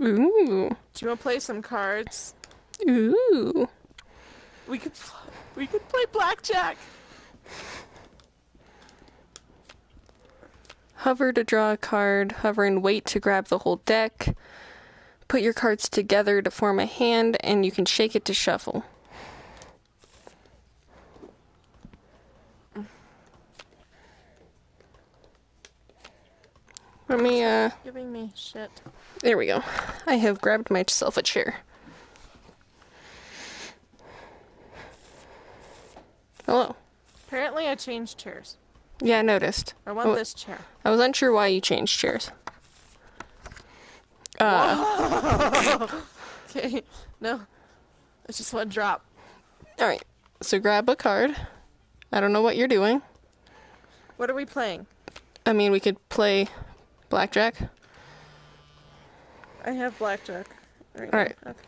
Ooh. Do you want to play some cards? Ooh. We could play blackjack. Hover to draw a card. Hover and wait to grab the whole deck. Put your cards together to form a hand, and you can shake it to shuffle. Let me, Giving me shit. There we go. I have grabbed myself a chair. Hello. Apparently I changed chairs. Yeah, I noticed. I want this chair. I was unsure why you changed chairs. Okay. No. It's just one drop. Alright. So grab a card. I don't know what you're doing. What are we playing? I mean, we could play blackjack. I have blackjack. Right. Alright. Okay.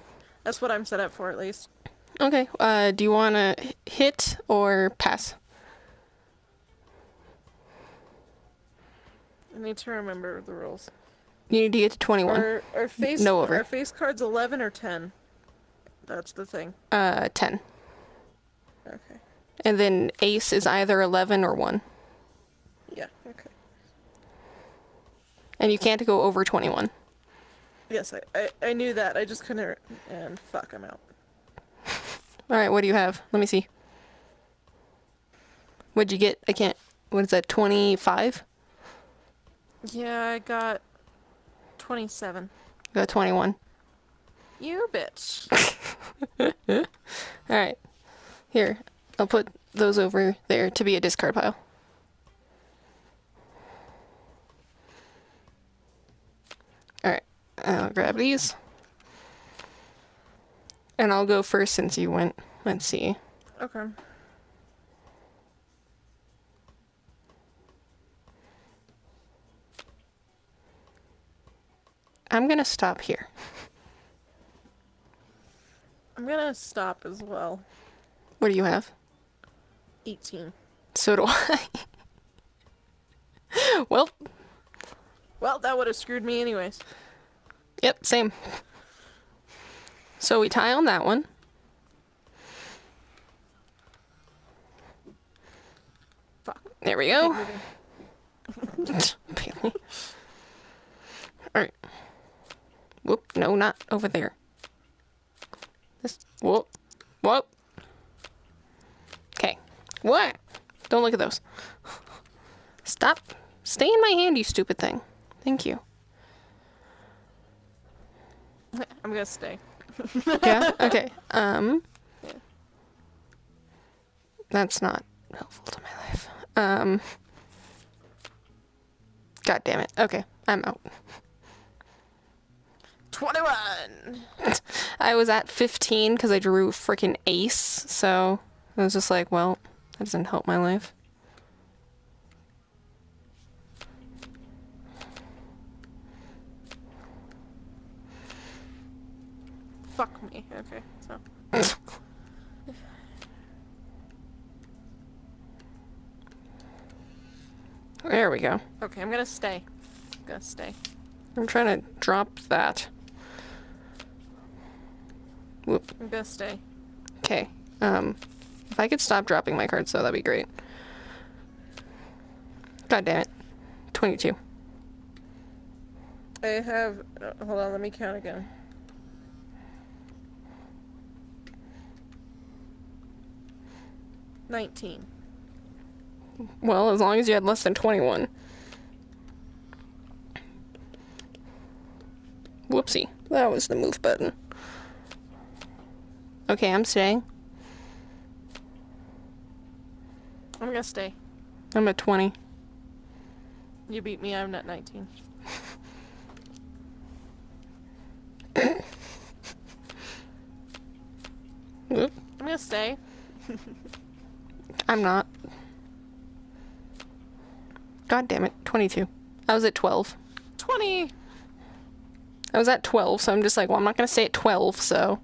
That's what I'm set up for, at least. Okay. Do you want to hit or pass? I need to remember the rules. You need to get to 21. Our face, No over. Our face card's 11 or 10. That's the thing. 10. Okay. And then ace is either 11 or 1. Yeah, okay. And you can't go over 21. Yes, I knew that. I just couldn't... And fuck, I'm out. Alright, what do you have? Let me see. What'd you get? I can't... What is that, 25? Yeah, I got 27. Got 21. You bitch. Alright. Here, I'll put those over there to be a discard pile. Alright, I'll grab these. And I'll go first since you went. Let's see. Okay. I'm gonna stop here. I'm gonna stop as well. What do you have? 18. So do I. Well, Well, that would have screwed me anyways. yep, same. So we tie on that one. Fuck. There we go. Keep moving. Bailey. Alright. Whoop, no, not over there. This, whoop, whoop. Okay. What? Don't look at those. Stop. Stay in my hand, you stupid thing. Thank you. I'm gonna stay. Yeah? Okay. Yeah. That's not helpful to my life. God damn it. Okay, I'm out. 21! I was at 15 because I drew freaking ace, so I was just like, well, that doesn't help my life. Fuck me. Okay, so. There we go. Okay, I'm gonna stay. I'm trying to drop that. Whoop. I'm gonna stay. Okay. If I could stop dropping my cards, though, that'd be great. God damn it. 22. I have... hold on, let me count again. $19. Well, as long as you had less than 21. Whoopsie. That was the move button. Okay, I'm staying. I'm gonna stay. I'm at 20. You beat me, I'm at 19. Whoop. I'm gonna stay. I'm not. God damn it. 22. I was at 12. 20! I was at 12, so I'm just like, well, I'm not gonna stay at 12, so...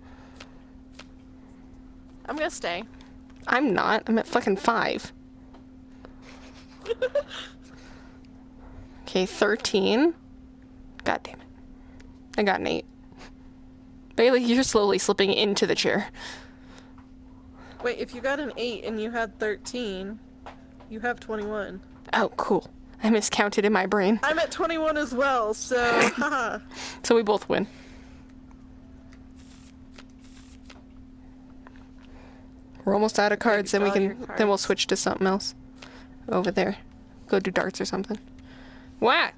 I'm gonna stay. I'm not. I'm at fucking 5. Okay, 13. God damn it. I got an 8. Bailey, you're slowly slipping into the chair. Wait, if you got an 8 and you had 13, you have 21. Oh, cool. I miscounted in my brain. I'm at 21 as well, so haha. So we both win. We're almost out of cards, then we can then we'll switch to something else. Over there. Go do darts or something. Whack!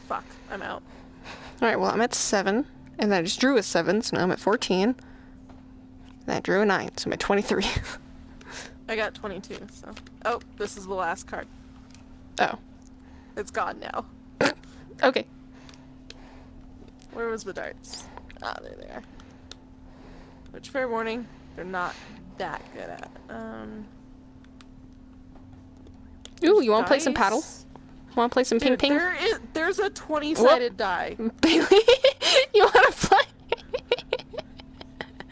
Fuck, I'm out. Alright, well I'm at 7. And then I just drew a 7, so now I'm at 14. And I drew a 9, so I'm at 23. I got 22, so... Oh, this is the last card. Oh. It's gone now. Okay. Where was the darts? Ah, there they are. Which, fair warning, they're not that good at. Ooh, you want to play some paddle? Dice? Want to play some Dude, ping ping? there's a 20-sided die. Bailey, you want to play?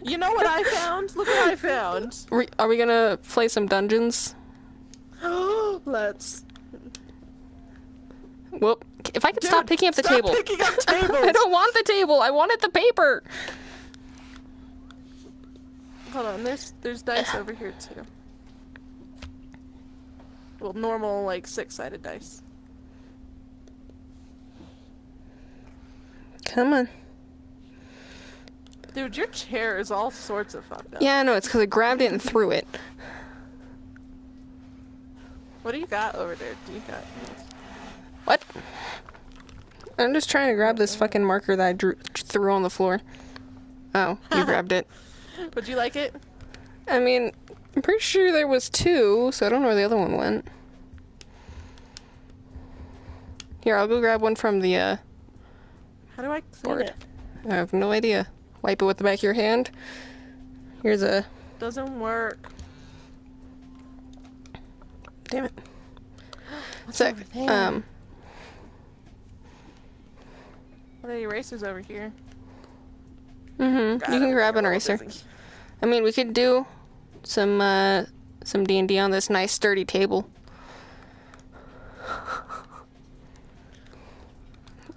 You know what I found? Look what I found. Are we gonna play some dungeons? Let's. Whoop. If I could Dude, stop picking up the stop table. picking up tables! I don't want the table. I wanted the paper. Hold on, there's dice over here too. Well, normal, like, 6-sided dice. Come on. Dude, your chair is all sorts of fucked up. Yeah, I know. It's because I grabbed it and threw it. What do you got over there? Do you got... What? I'm just trying to grab this fucking marker that I threw on the floor. Oh, you grabbed it. Would you like it? I mean, I'm pretty sure there was 2, so I don't know where the other one went. Here, I'll go grab one from the, How do I clean board. it? I have no idea. Wipe it with the back of your hand. Here's a... Doesn't work. Damn it. What's So, over there? What are the erasers over here? You can grab an eraser. I mean, we could do some D&D on this nice sturdy table.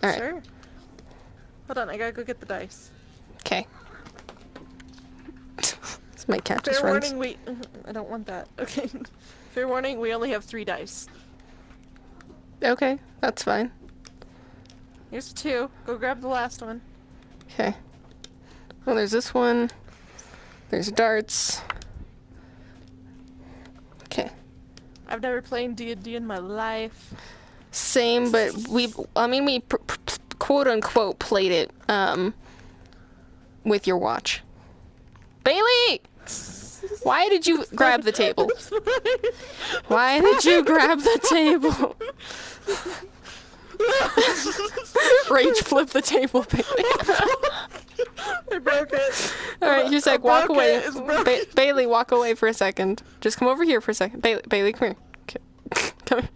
Alright. Sure. Hold on, I gotta go get the dice. Okay. This might catch us Fair friends. warning, I don't want that. Okay. Fair warning, we only have 3 dice. Okay, that's fine. Here's 2. Go grab the last one. Okay. Well, there's this one. There's darts. Okay. I've never played D&D in my life. Same, but we quote unquote played it with your watch. Bailey! Why did you grab the table? Why did you grab the table? Rage flip the table, Bailey. I broke it. Alright, here's like, walk broke away. it, it's broken. Bailey, walk away for a second. Just come over here for a second. Bailey, come here. Okay. Come here.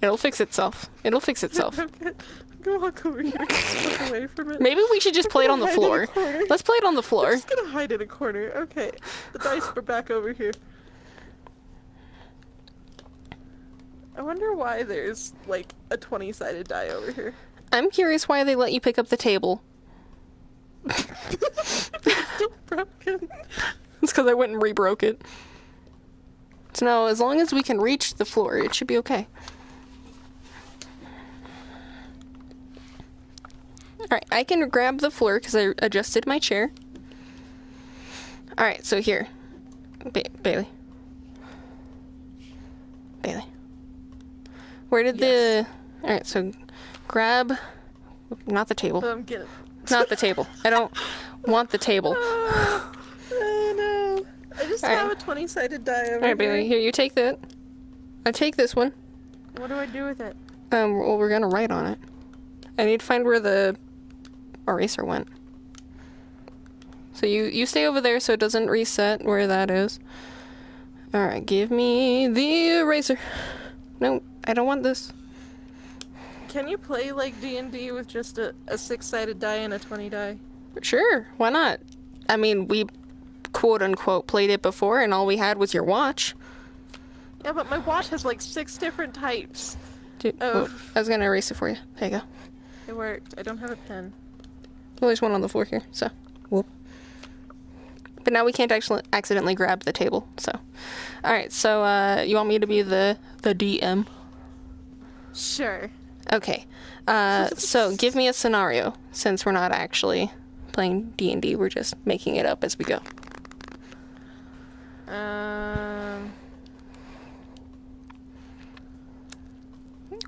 It'll fix itself. It'll fix itself. Go walk over here. Just walk away from it. Maybe we should just play it on the Hide in a floor. corner. Let's play it on the I'm floor. just gonna hide in a corner. Okay. The dice are back over here. I wonder why there's, like, a 20-sided die over here. I'm curious why they let you pick up the table. Still broken. It's because I went and re-broke it. So now, as long as we can reach the floor, it should be okay. Alright, I can grab the floor because I adjusted my chair. Alright, so here. Bailey. Bailey. Where did the... Alright, so grab... Not the table. I'm getting... Not the table. I don't want the table. Oh, no. I just have a 20-sided die over Alright, Bailey, here, you take that. I take this one. What do I do with it? Well, we're gonna write on it. I need to find where the eraser went. So you stay over there so it doesn't reset where that is. Alright, give me the eraser. No, I don't want this. Can you play, like, D&D with just a 6-sided die and a 20 die? Sure, why not? I mean, we quote-unquote played it before and all we had was your watch. Yeah, but my watch has, like, 6 different types. Oh. I was gonna erase it for you. There you go. It worked. I don't have a pen. Well, there's one on the floor here, so. Whoop. But now we can't actually accidentally grab the table, so. Alright, so, you want me to be the DM? Sure. Okay. So give me a scenario, since we're not actually playing D&D, we're just making it up as we go. I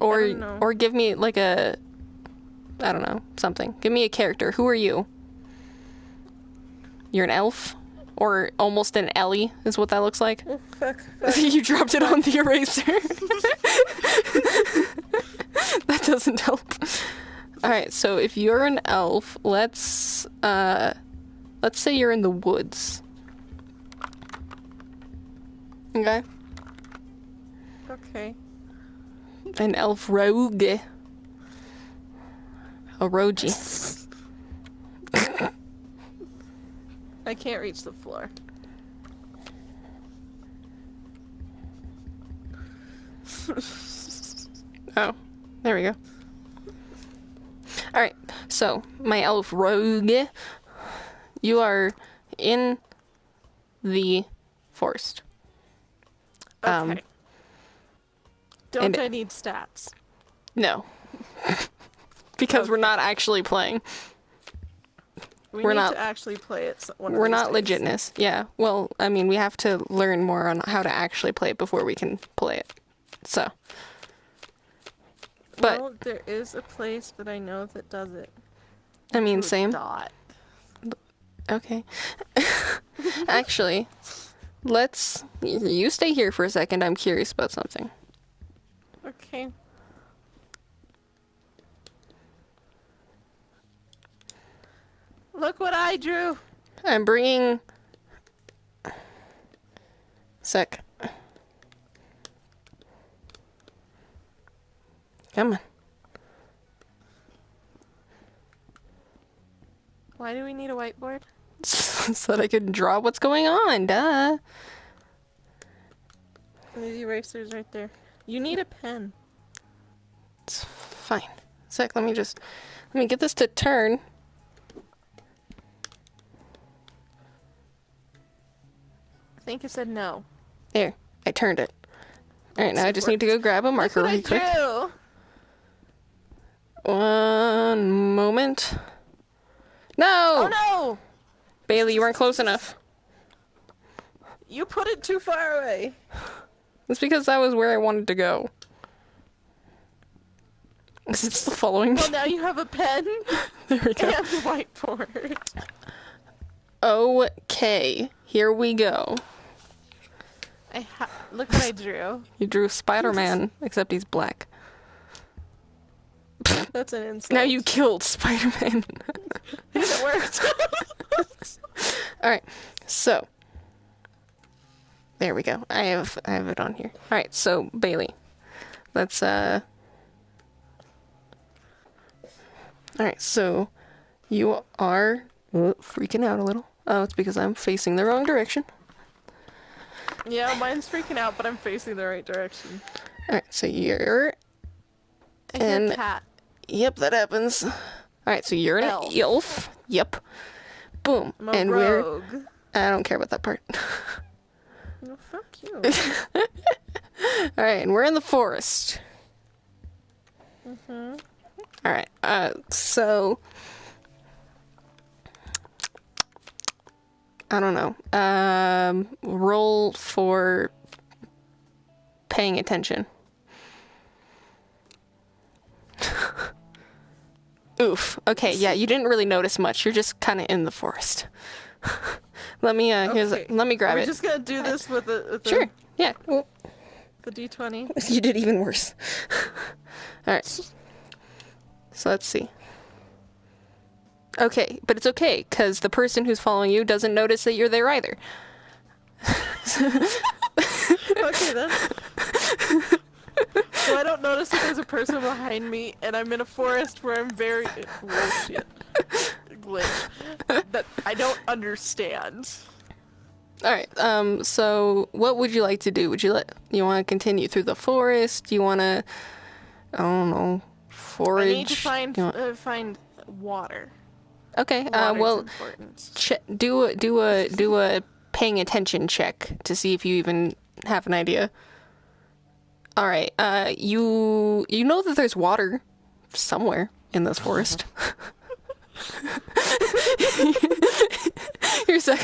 don't know. Or give me like a, I don't know, something. Give me a character. Who are you? You're an elf? Or almost an Ellie, is what that looks like. Oh, fuck. You dropped it on the eraser. That doesn't help. Alright, so if you're an elf, let's say you're in the woods. Okay? Okay. An elf rogue. A rogie. I can't reach the floor. Oh, there we go. Alright, so, my elf rogue, you are in the forest. Okay. Don't and- I need stats? No. Because we're Okay. not actually playing. We We're need not- to actually play it one of We're these not days. legitness. Yeah, well, I mean, we have to learn more on how to actually play it before we can play it. So. But, Well, there is a place that I know that does it. I mean, Ooh, same. Dot. Okay. Actually, you stay here for a second. I'm curious about something. Okay. Look what I drew. I'm bringing... Sec. Come on. Why do we need a whiteboard? So that I could draw what's going on, duh. There's erasers right there. You need a pen. It's fine. Sec, let me get this to turn. I think it said no. There, I turned it. Alright, now I just need to go grab a marker Look really what I quick. drew. One moment. No! Oh no! Bailey, you weren't close enough. You put it too far away. It's because that was where I wanted to go. Is it still following me? Well, now you have a pen There we go. and a whiteboard. Okay, here we go. Look what I drew. You drew Spider-Man, except he's black. That's an insult. Now you killed Spider-Man. It worked. Alright, so. There we go. I have it on here. Alright, so, Bailey. Let's, Alright, so, you are freaking out a little. Oh, it's because I'm facing the wrong direction. Yeah, mine's freaking out, but I'm facing the right direction. Alright, so you're... I hear And- cat. Yep, that happens. Alright, so you're an Elf. elf. Yep. Boom. I'm a And rogue. I don't care about that part. Oh, fuck you. Alright, and we're in the forest. Mm-hmm. Alright, so... I don't know. Roll for paying attention. Oof. Okay, yeah, you didn't really notice much. You're just kind of in the forest. Let me, Okay. let me grab Are we it. just gonna do this with the Sure. Yeah. Well, the D20? you did even worse. Alright. So let's see. Okay, but it's okay, because the person who's following you doesn't notice that you're there either. Okay then. So I don't notice that there's a person behind me, and I'm in a forest where I'm very... Oh shit. Glitch. That I don't understand. Alright, so what would you like to do? You want to continue through the forest? Do you want to I don't know, I need to forage. find water. Okay. Water's Well, important. do a paying attention check to see if you even have an idea. All right. You know that there's water somewhere in this forest. Here's a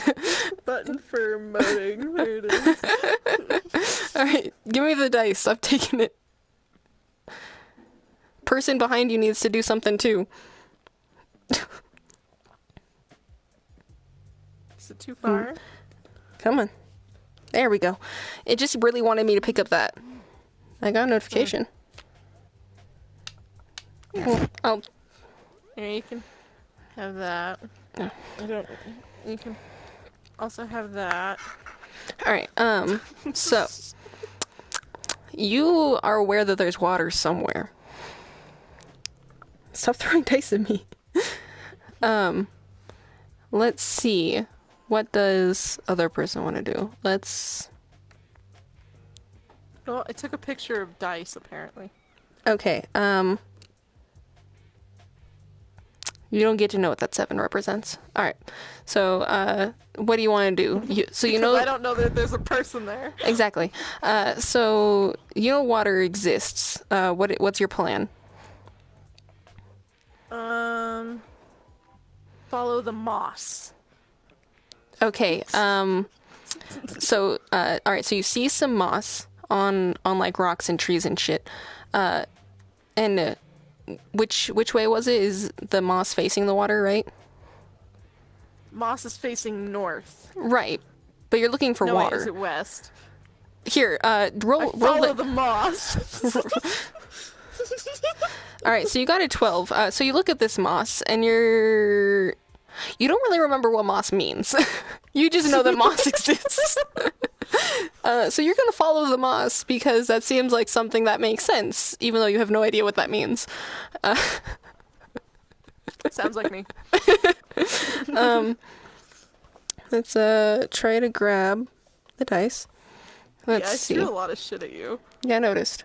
Button for emoting. There it is. All right. Give me the dice. I'm taking it. Person behind you needs to do something too. Is it too far? Come on. There we go. It just really wanted me to pick up that. I got a notification. Oh. Here, you can have that. Oh. You can also have that. All right. So you are aware that there's water somewhere. Stop throwing dice at me. Let's see. What does other person want to do? Let's. Well, I took a picture of dice, apparently. Okay. You don't get to know what that 7 represents. All right. So, what do you want to do? So you know. I don't know that there's a person there. Exactly. So you know water exists. What's your plan? Follow the moss. Okay. So, all right. So you see some moss on like rocks and trees and shit. And which way was it? Is the moss facing the water, right? Moss is facing north. Right. But you're looking for no, water. Wait, is it west? Here, roll follow the moss. All right, so you got a 12. So you look at this moss, and you don't really remember what moss means. You just know that moss exists. So you're gonna follow the moss because that seems like something that makes sense, even though you have no idea what that means. Sounds like me. Let's try to grab the dice. Let's I see. threw a lot of shit at you. Yeah, I noticed.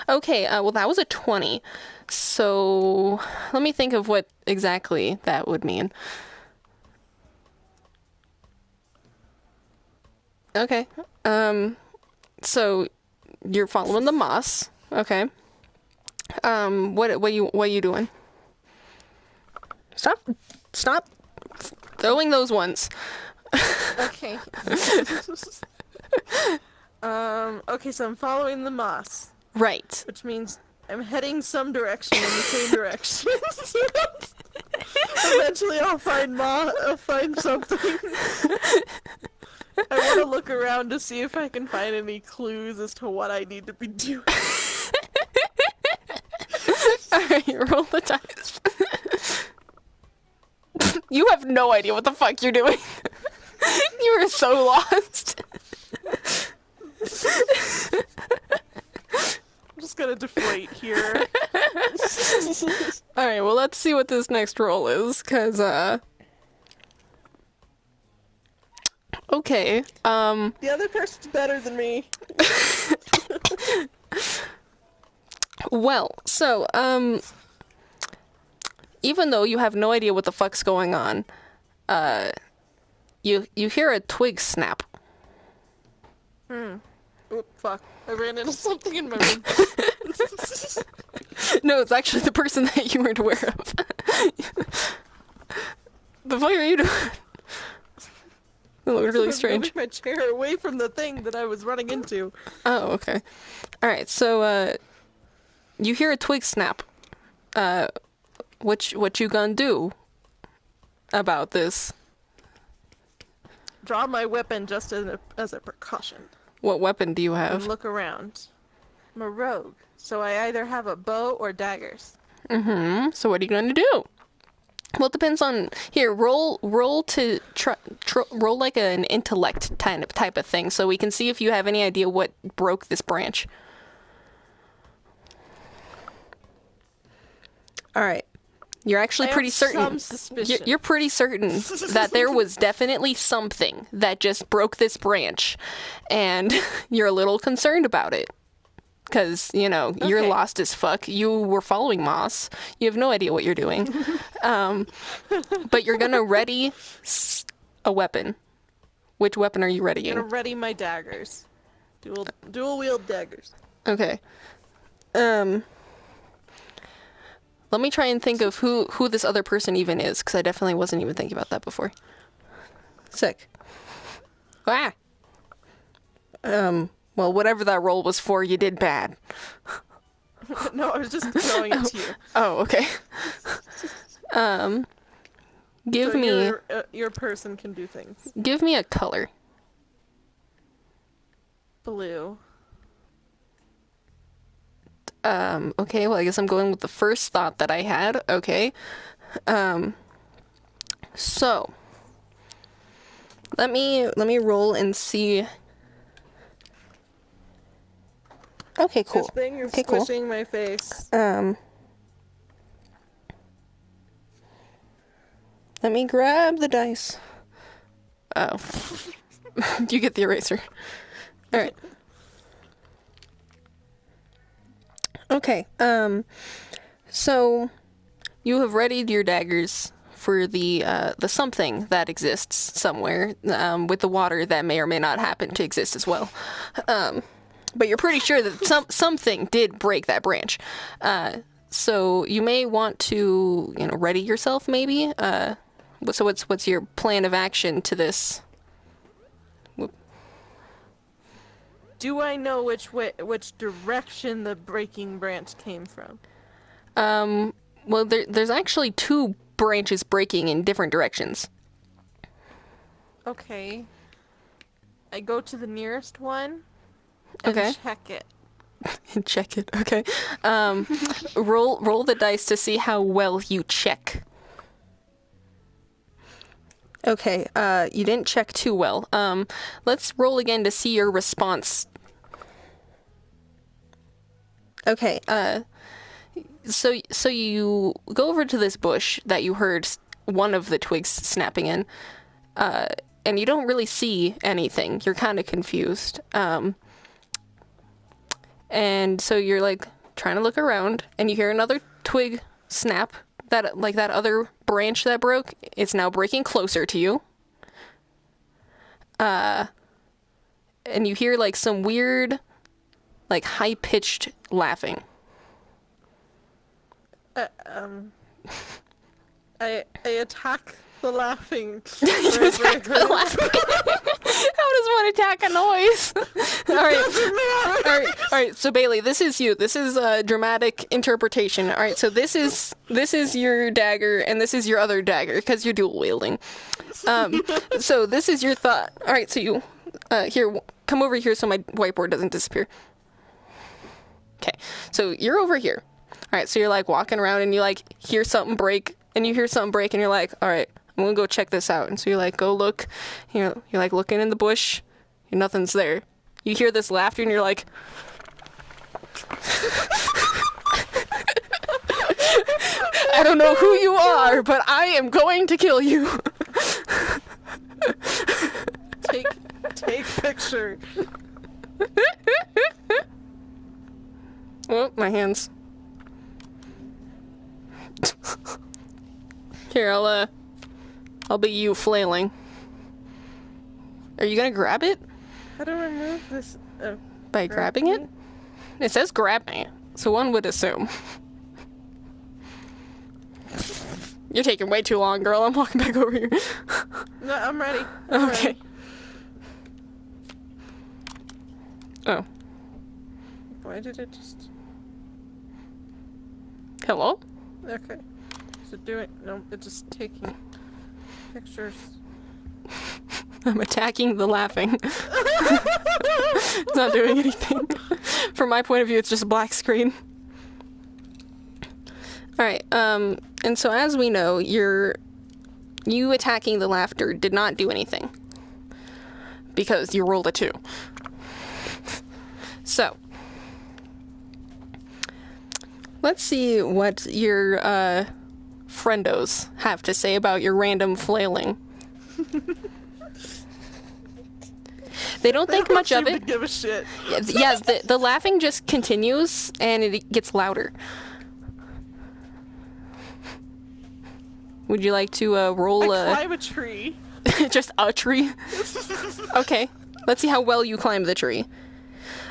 Okay, well that was a 20. So let me think of what exactly that would mean. Okay. So you're following the moss. Okay. What are you doing? Stop throwing those ones. Okay. Okay, so I'm following the moss. Right. Which means I'm heading some direction in the same direction. Eventually I'll find something. I want to look around to see if I can find any clues as to what I need to be doing. Alright, roll the dice. You have no idea what the fuck you're doing. You are so lost. I'm just gonna deflate here. Alright, well let's see what this next roll is, cause okay, the other person's better than me. Well, so, even though you have no idea what the fuck's going on, you hear a twig snap. Oop, fuck. I ran into something in my room. No, it's actually the person that you weren't aware of. The fuck are you doing? It looked really strange. Moving my chair away from the thing that I was running into. Oh, okay. Alright, so, you hear a twig snap. What you gonna do about this? Draw my weapon just as a precaution. What weapon do you And have? look around. I'm a rogue, so I either have a bow or daggers. Mm-hmm. So what are you gonna do? Well, it depends on... Here, roll to... roll like an intellect type of thing, so we can see if you have any idea what broke this branch. Alright. You're actually pretty certain... Some suspicion. You're pretty certain that there was definitely something that just broke this branch, and you're a little concerned about it. because, you know, you're Okay. lost as fuck. You were following Moss. You have no idea what you're doing. But you're gonna ready a weapon. Which weapon are you I'm readying? gonna ready my daggers. Dual wield daggers. Okay. Let me try and think of who this other person even is, because I definitely wasn't even thinking about that before. Sick. Ah! Well, whatever that roll was for, you did bad. No, I was just throwing it to you. Oh, okay. Give So me your person can do things. give me a color. Blue. Okay, well, I guess I'm going with the first thought that I had. Okay. So let me roll and see. Okay, cool. This thing is Okay, cool. squishing my face. Let me grab the dice. Oh. You get the eraser. Alright. Okay, so you have readied your daggers for the something that exists somewhere, with the water that may or may not happen to exist as well. But you're pretty sure that something did break that branch. So you may want to, you know, ready yourself maybe. So what's your plan of action to this? Do I know which direction the breaking branch came from? Well, there's actually two branches breaking in different directions. Okay. I go to the nearest one and Okay. check it. Check it. Okay. Roll the dice to see how well you check. Okay. You didn't check too well. Let's roll again to see your response. Okay. So you go over to this bush that you heard one of the twigs snapping in, and you don't really see anything. You're kind of confused. And so you're like trying to look around, and you hear another twig snap. That other branch that broke, it's now breaking closer to you. And you hear like some weird, like high-pitched laughing. I attack the laughing. You attack the laughing. How does one attack a noise? All right. So Bailey, this is you. This is a dramatic interpretation. All right. So this is your dagger, and this is your other dagger because you're dual wielding. So this is your thought. All right. So you, here, come over here so my whiteboard doesn't disappear. Okay. So you're over here. All right. So you're like walking around, and you like hear something break, and you hear something break, and you're like, all right. I'm gonna go check this out. And so you like go look, you're like looking in the bush, and nothing's there. You hear this laughter and you're like, I don't know who you are, but I am going to kill you. Take picture. Oh, my hands. Here, I'll be you flailing. Are you gonna grab it? How do I remove this? By grabbing it? It says grab me, so one would assume. You're taking way too long, girl. I'm walking back over here. No, I'm ready. Okay. Ready. Oh. Why did it just... Hello? Okay. Is it doing... No, it's just taking pictures. I'm attacking the laughing. It's not doing anything. From my point of view, it's just a black screen. Alright, and so as we know, you attacking the laughter did not do anything. Because you rolled a 2. So, let's see what your, friendos have to say about your random flailing. They don't think much of seem it. to give a shit. Yeah, the laughing just continues, and it gets louder. Would you like to roll I climb a tree. just a tree? Okay, let's see how well you climb the tree.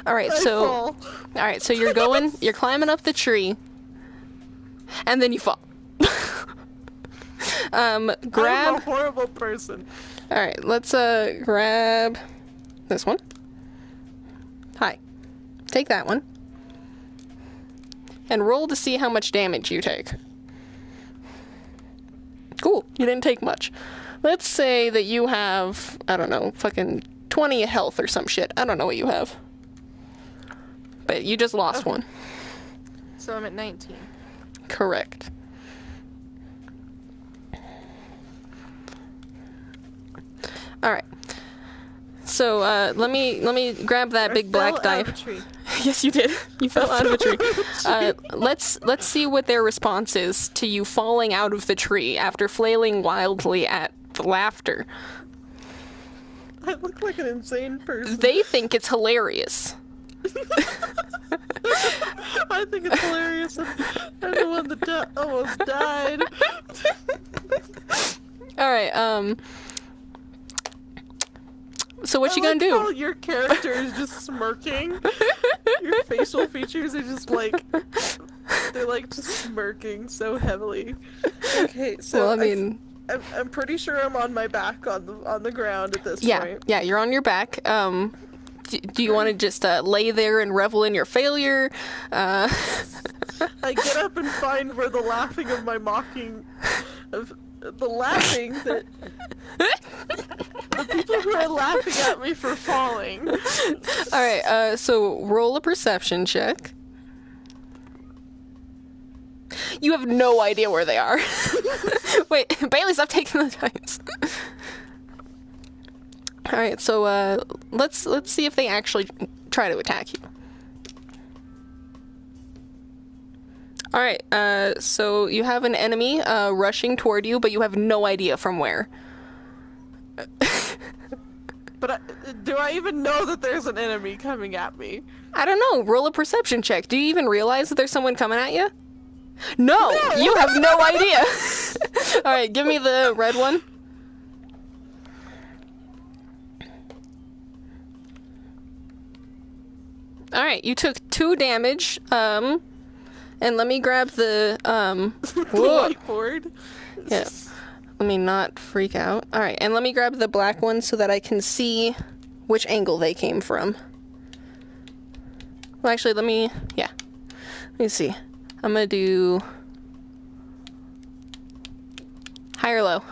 All right, so you're climbing up the tree, and then you fall. I'm Grab. a horrible person. All right, let's grab this one. Hi, take that one, and roll to see how much damage you take. Cool, you didn't take much. Let's say that you have, I don't know, fucking 20 health or some shit. I don't know what you have. But you just lost one. So I'm at 19. Correct. All right. So let me grab that big black die. Out of a tree. Yes, you did. You fell out of a tree. Let's see what their response is to you falling out of the tree after flailing wildly at the laughter. I look like an insane person. They think it's hilarious. I think it's hilarious. I'm the one that almost died. All right. So what you gonna do? How your character is just smirking. Your facial features are just like they're like just smirking so heavily. Okay, so Well, I mean, I'm pretty sure I'm on my back on the ground at this point. Yeah, you're on your back. Do you want to just lay there and revel in your failure? I get up and find where the laughing of my mocking of the laughing that the people who are laughing at me for falling. All right. So roll a perception check. You have no idea where they are. Wait, Bailey, stop taking the dice. All right, so let's see if they actually try to attack you. All right, so you have an enemy rushing toward you, but you have no idea from where. But do I even know that there's an enemy coming at me? I don't know. Roll a perception check. Do you even realize that there's someone coming at you? No, you have no idea. All right, give me the red one. All right, you took 2 damage. And let me grab the The whiteboard. Yeah. Let me not freak out. All right, and let me grab the black one so that I can see which angle they came from. Well, actually, let me see. I'm gonna do high or low?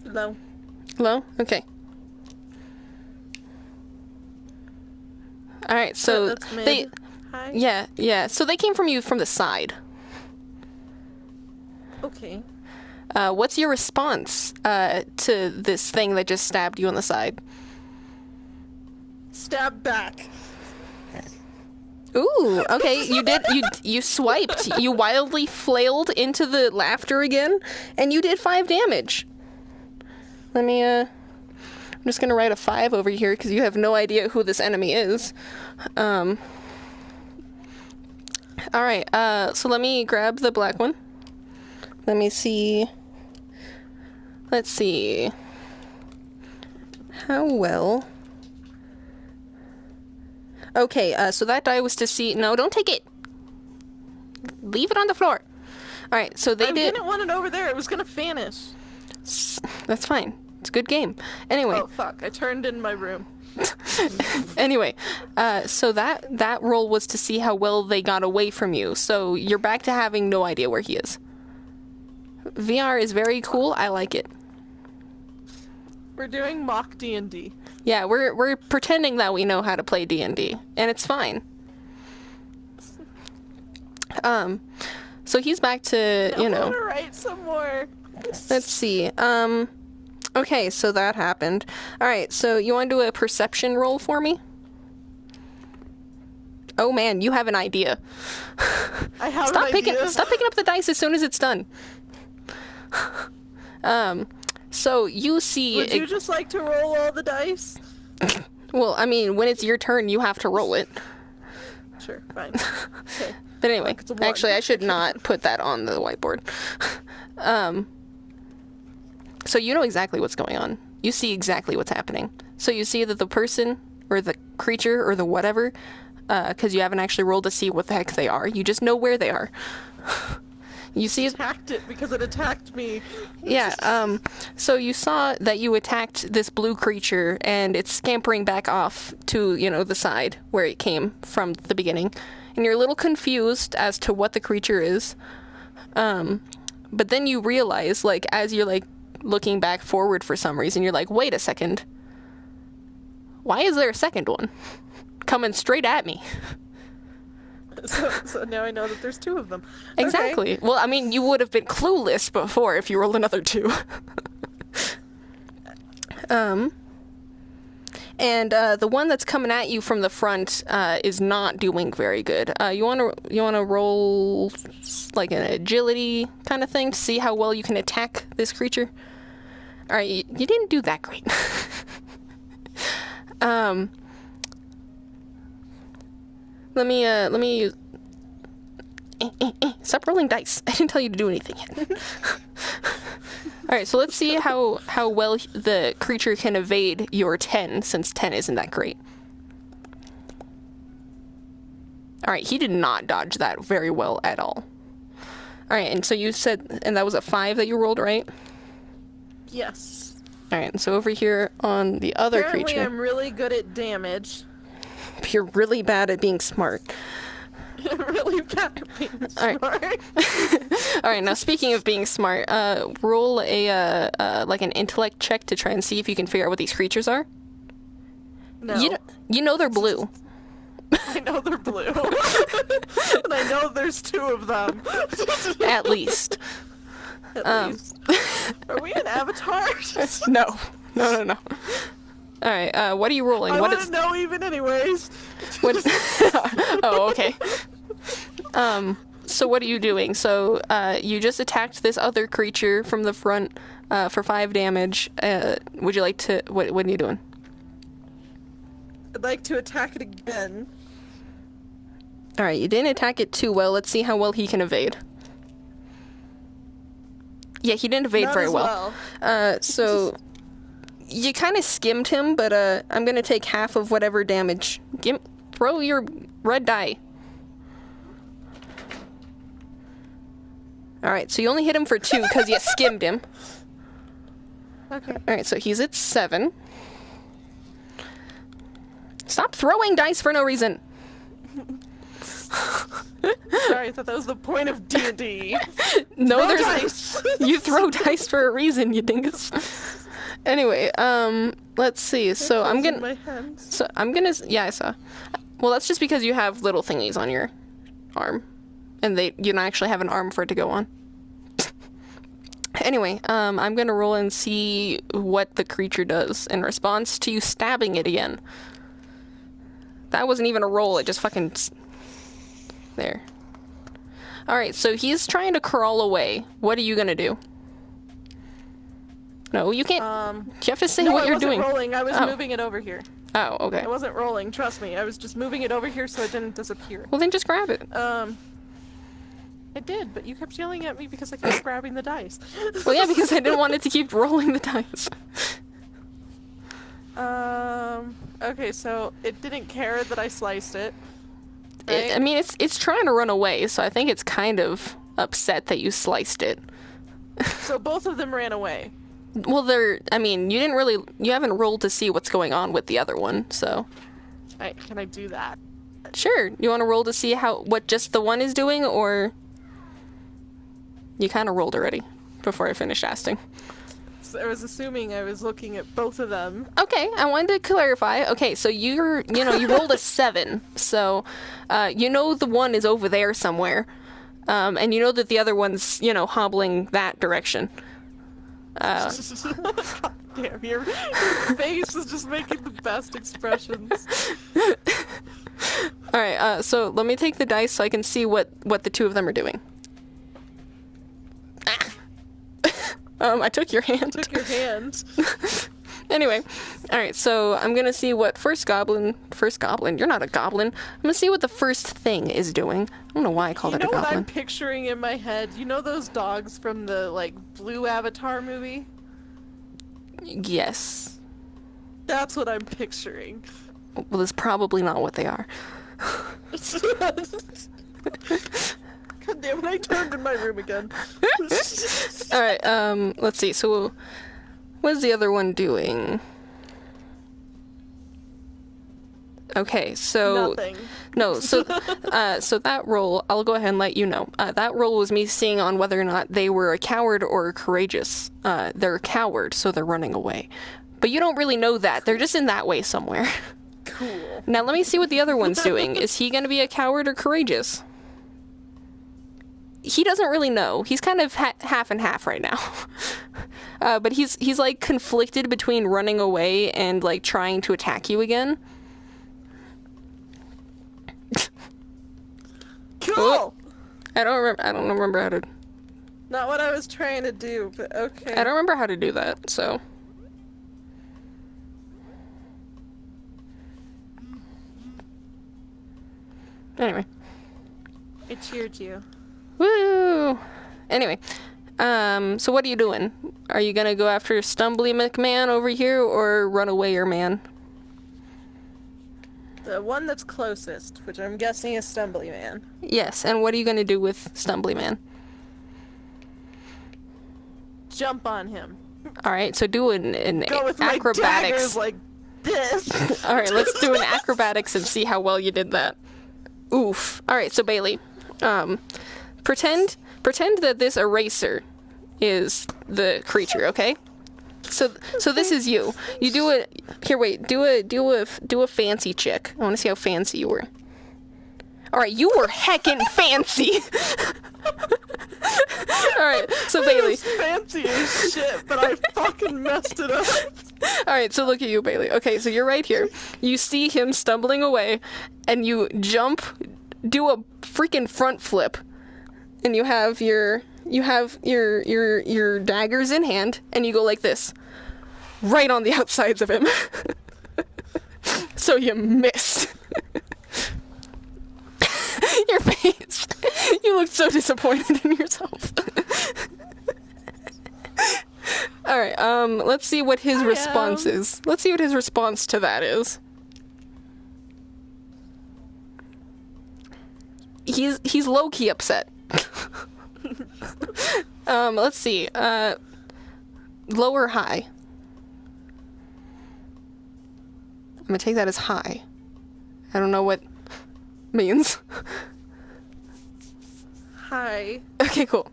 Low. Low? Okay. All right, so That's mid. they, High? yeah. So they came from you from the side. Okay. What's your response to this thing that just stabbed you on the side? Stab back. Ooh, okay. You swiped. You wildly flailed into the laughter again, and you did 5 damage. Let me I'm just gonna write a 5 over here because you have no idea who this enemy is. All right. So let me grab the black one. Let me see. Let's see. How well? Okay, so that die was to see. No, don't take it. Leave it on the floor. All right, so they I did. didn't want it over there. It was gonna vanish. That's fine. It's a good game. Anyway. Oh fuck! I turned in my room. Anyway, so that roll was to see how well they got away from you. So you're back to having no idea where he is. VR is very cool. I like it. We're doing mock D&D. Yeah, we're pretending that we know how to play D&D, and it's fine. So he's back to, I want to write some more. Let's see. Okay, so that happened. All right, so you want to do a perception roll for me? Oh man, you have an idea. I have Stop an idea. Stop picking up the dice as soon as it's done. So you see... Would you just like to roll all the dice? Well, I mean, when it's your turn, you have to roll it. Sure, fine. Okay. But anyway, It's a one. actually, I should not put that on the whiteboard. So you know exactly what's going on. You see exactly what's happening. So you see that the person, or the creature, or the whatever, because you haven't actually rolled to see what the heck they are. You just know where they are. You see... Attacked it because it attacked me. Yeah, so you saw that you attacked this blue creature, and it's scampering back off to, you know, the side where it came from the beginning. And you're a little confused as to what the creature is. But then you realize, like, as you're, like, looking back forward for some reason, you're like, wait a second. Why is there a second one? Coming straight at me. So now I know that there's two of them. Exactly. Okay. Well, I mean, you would have been clueless before if you rolled another 2. And the one that's coming at you from the front is not doing very good. You wanna roll like an agility kind of thing to see how well you can attack this creature. All right, you didn't do that great. Let me use... Stop rolling dice. I didn't tell you to do anything yet. Alright, so let's see how well the creature can evade your 10, since 10 isn't that great. Alright, he did not dodge that very well at all. Alright, and so you said... And that was a 5 that you rolled, right? Yes. Alright, so over here on the other Apparently creature... I'm really good at damage. You're really bad at being smart. Really bad at being smart. Alright, now speaking of being smart, roll a, like an intellect check to try and see if you can figure out what these creatures are. No. You know they're blue. I know they're blue. And I know there's 2 of them. At least. At least. Are we an Avatar? No. Alright, what are you rolling? I What wouldn't is... know even anyways. What... Oh, okay. So what are you doing? So, you just attacked this other creature from the front, for 5 damage. Would you like to... What are you doing? I'd like to attack it again. Alright, you didn't attack it too well. Let's see how well he can evade. Yeah, he didn't evade Not very as well. So... You kind of skimmed him, but I'm gonna take half of whatever damage. Throw your red die. Alright, so you only hit him for 2 because you skimmed him. Okay. Alright, so he's at 7. Stop throwing dice for no reason. Sorry, I thought that was the point of D&D. No, Throw there's... dice! You throw dice for a reason, you dingus. Anyway, let's see. So I'm gonna... My hands. So I'm gonna... Yeah, I saw. Well, that's just because you have little thingies on your arm. And you don't actually have an arm for it to go on. Anyway, I'm gonna roll and see what the creature does in response to you stabbing it again. That wasn't even a roll, it just fucking... There. Alright, so he's trying to crawl away. What are you gonna do? No, you can't... you have to say what you're doing. I wasn't rolling, I was moving it over here. Oh, okay. I wasn't rolling, trust me. I was just moving it over here so it didn't disappear. Well, then just grab it. I did, but you kept yelling at me because I kept grabbing the dice. Well, yeah, because I didn't want it to keep rolling the dice. Okay, so it didn't care that I sliced it. Right? I mean, it's trying to run away, so I think it's kind of upset that you sliced it. So both of them ran away. Well, I mean, you haven't rolled to see what's going on with the other one, so. Can I do that? Sure. You want to roll to see what just the one is doing, or you kind of rolled already before I finished asking? So I was assuming I was looking at both of them. Okay, I wanted to clarify. Okay, so you rolled a 7, so the one is over there somewhere, and you know that the other one's hobbling that direction. God damn, your face is just making the best expressions. Alright, so let me take the dice so I can see what the 2 of them are doing. Ah. I took your hand. Took your hand. Anyway, alright, so I'm gonna see what first goblin, you're not a goblin. I'm gonna see what the first thing is doing. I don't know why I called it a You know what goblin. I'm picturing in my head? You know those dogs from the, like, Blue Avatar movie? Yes. That's what I'm picturing. Well, that's probably not what they are. God damn it, I turned in my room again. Alright, let's see, so what is the other one doing? Okay, so... Nothing. No, so that roll, I'll go ahead and let you know. That roll was me seeing on whether or not they were a coward or courageous. They're a coward, so they're running away. But you don't really know that. They're just in that way somewhere. Cool. Now let me see what the other one's doing. Is he going to be a coward or courageous? He doesn't really know. He's kind of half and half right now. But he's like conflicted between running away and like trying to attack you again. Cool! Oh, I don't remember how to... Not what I was trying to do, but okay. I don't remember how to do that, so... Anyway. I cheered you. Woo! Anyway, so what are you doing? Are you gonna go after Stumbly McMahon over here, or Runaway Man? The one that's closest, which I'm guessing is Stumbly Man. Yes, and what are you gonna do with Stumbly Man? Jump on him. Alright, so do an Go with my acrobatics. daggers like this. Alright, let's do an acrobatics and see how well you did that. Oof. Alright, so Bailey, pretend that this eraser is the creature, okay? So this is you. You do it. Here, wait. Do a fancy chick. I want to see how fancy you were. All right, you were heckin' fancy. All right, so I Bailey. was fancy as shit, but I fucking messed it up. All right, so look at you, Bailey. Okay, so you're right here. You see him stumbling away, and you jump, do a freaking front flip, and you have your daggers in hand, and you go like this, right on the outsides of him. So you missed. Your face. You looked so disappointed in yourself. Alright, let's see what his response is. Let's see what his response to that is. He's low-key upset. Let's see. Low or high? I'm gonna take that as high. I don't know what means. Hi. Okay, cool.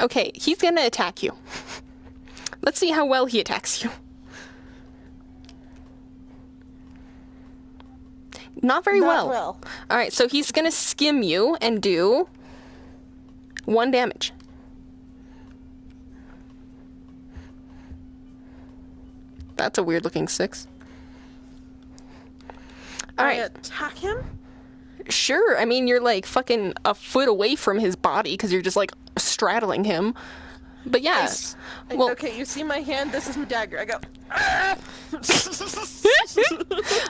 Okay, he's gonna attack you. Let's see how well he attacks you. Not very well. Alright, so he's gonna skim you and do 1 damage. That's a weird looking 6. Alright. I attack him? Sure, I mean, you're like fucking a foot away from his body because you're just like straddling him. But yeah. Well, okay, you see my hand? This is my dagger. I go.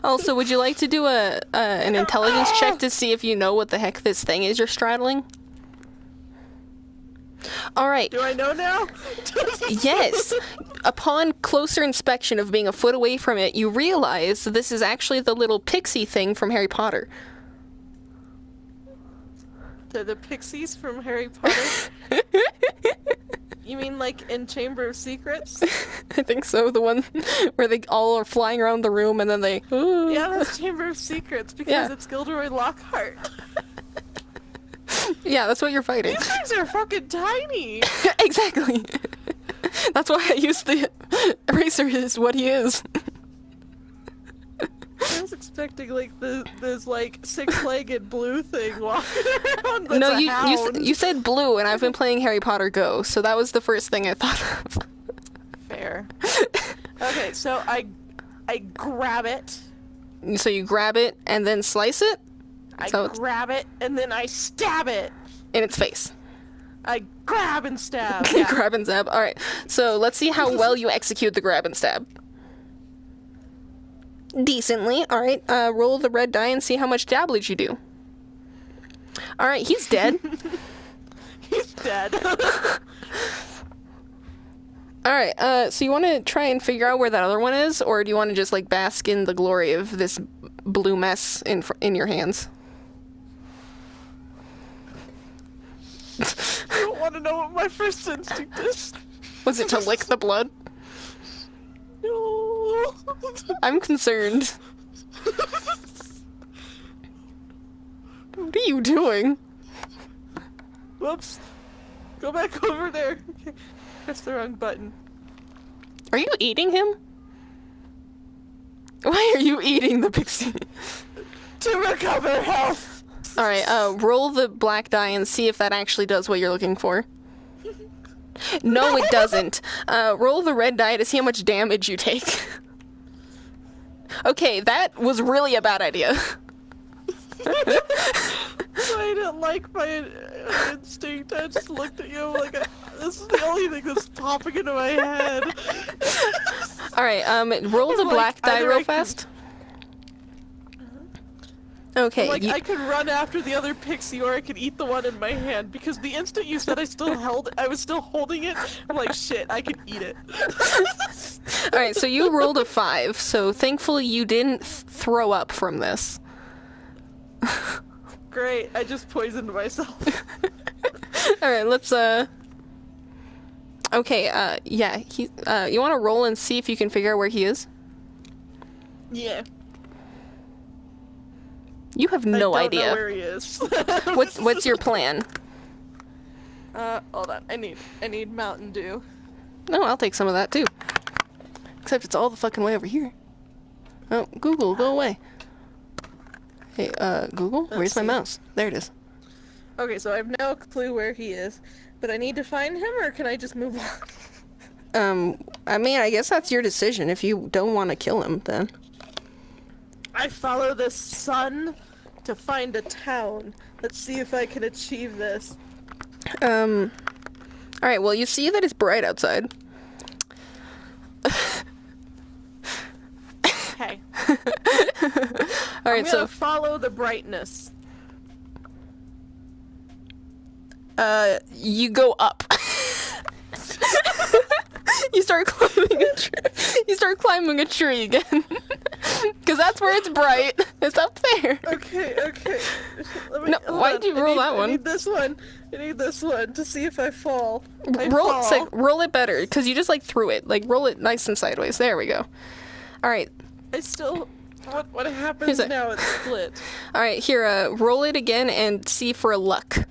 Also, would you like to do an intelligence check to see if you know what the heck this thing is you're straddling? Alright. Do I know now? Yes. Upon closer inspection of being a foot away from it, you realize this is actually the little pixie thing from Harry Potter. They're the pixies from Harry Potter? You mean like in Chamber of Secrets? I think so. The one where they all are flying around the room and then they... Yeah, that's Chamber of Secrets because it's Gilderoy Lockhart. Yeah, that's what you're fighting. These things are fucking tiny! Exactly. That's why I used the eraser is what he is. I was expecting like this like 6-legged blue thing walking around. That's No, a hound. you said blue, and I've been playing Harry Potter Go, so that was the first thing I thought of. Fair. Okay, so I grab it. So you grab it and then slice it? I grab it and then I stab it. In its face. I grab and stab. Yeah. Grab and stab. All right. So let's see how well you execute the grab and stab. Decently. All right. Roll the red die and see how much damage you do. All right. He's dead. He's dead. All right. So you want to try and figure out where that other one is, or do you want to just like bask in the glory of this blue mess in your hands? You don't want to know what my first instinct is. Was it to lick the blood? No. I'm concerned. What are you doing? Whoops. Go back over there. Okay. Press the wrong button. Are you eating him? Why are you eating the pixie? To recover health. Alright, roll the black die and see if that actually does what you're looking for. No, it doesn't. Roll the red die to see how much damage you take. Okay, that was really a bad idea. I didn't like my instinct. I just looked at you like, this is the only thing that's popping into my head. Alright, roll the black die real fast. Okay. Like, I could run after the other pixie, or I could eat the one in my hand, because the instant you said I was still holding it, I'm like, shit, I could eat it. Alright, so you rolled a 5, so thankfully you didn't throw up from this. Great, I just poisoned myself. Alright, let's, okay, yeah, you wanna roll and see if you can figure out where he is? Yeah. You have no idea. I don't know where he is. What's your plan? Hold on, I need Mountain Dew. No, I'll take some of that too. Except it's all the fucking way over here. Oh, Google, go away. Hey, Google, where's my mouse? There it is. Okay, so I have no clue where he is, but I need to find him, or can I just move on? I mean, I guess that's your decision. If you don't want to kill him, then. I follow the sun to find a town. Let's see if I can achieve this. Alright, well, you see that it's bright outside. Hey. Alright, so follow the brightness. You go up. You start climbing a tree. You start climbing a tree again. Because that's where it's bright. It's up there. Okay. Why'd you roll that one? I need this one. I need this one to see if I fall. Roll it better, because you just, like, threw it. Like, roll it nice and sideways. There we go. Alright. I still... What happens now? It's split. Alright, here, roll it again and see for luck.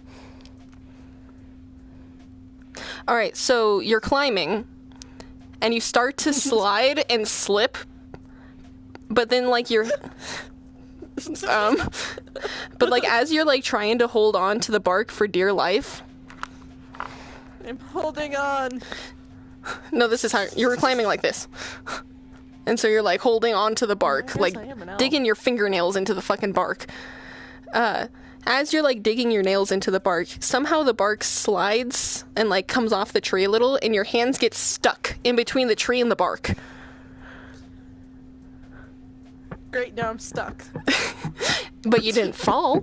Alright, so you're climbing, and you start to slide and slip, but then, like, you're... but, like, as you're, like, trying to hold on to the bark for dear life... I'm holding on. No, this is how... You're climbing like this. And so you're, like, holding on to the bark, like, digging your fingernails into the fucking bark. As you're, like, digging your nails into the bark, somehow the bark slides and, like, comes off the tree a little, and your hands get stuck in between the tree and the bark. Great, now I'm stuck. But you didn't fall.